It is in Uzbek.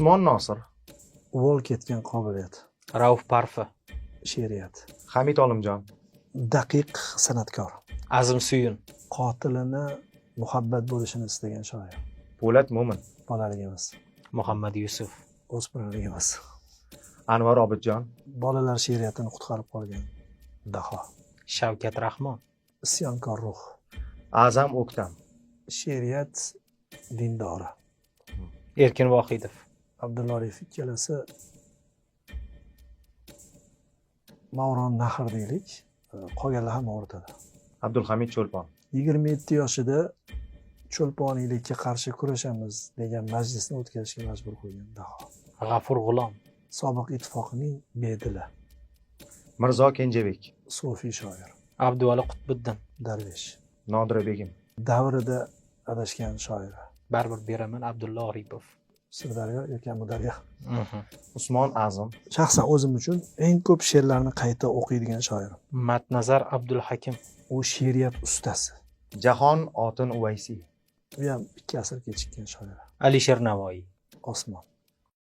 Usmon Nosir. Uvol ketgan qobiliyat. Rauf Parfi. She'riyat. Hamid Olimjon. Daqiq san'atkor. Azim Suyun. Qotilini muhabbat bo'lishini istagan shoir. Po'lat Mo'min. Bolaligimiz. Muhammad Yusuf. O'smirligimiz. Anvar Obidjon. Bolalar she'riyatini qutqarib qolgan daho. Shavkat Rahmon. Isyonkor ruh. A'zam O'ktam. She'riyat dindori. Erkin Vohidov. Abdulla Arif ikkalasi Mavron Nahr deylik, qolganlar ham o'rtada. Abdulhamid Cho'lpon. 27 yoshida cho'lponiylikka qarshi kurashamiz degan majlisni o'tkazishga majbur qo'ygan daho. G'afur G'ulom. Sobiq ittifoqning bedili. Mirzo Kenjabek. Sufiy shoir. Abduvali Qutbiddin. Darvesh. Nodira Begim. Davrida adashgan shoir. Baribir beraman Abdulla Oripov. Sirdaryo yoki Amudaryo. Usmon Azim. Shaxsan o'zim uchun eng ko'p she'rlarni qayta o'qiydigan shoir. Matnazar Abdulhakim. U she'riyat ustasi. Jahon Otin Uvaysi. U ham 2 asr kechikkan shoir. Alisher Navoiy. Osmon.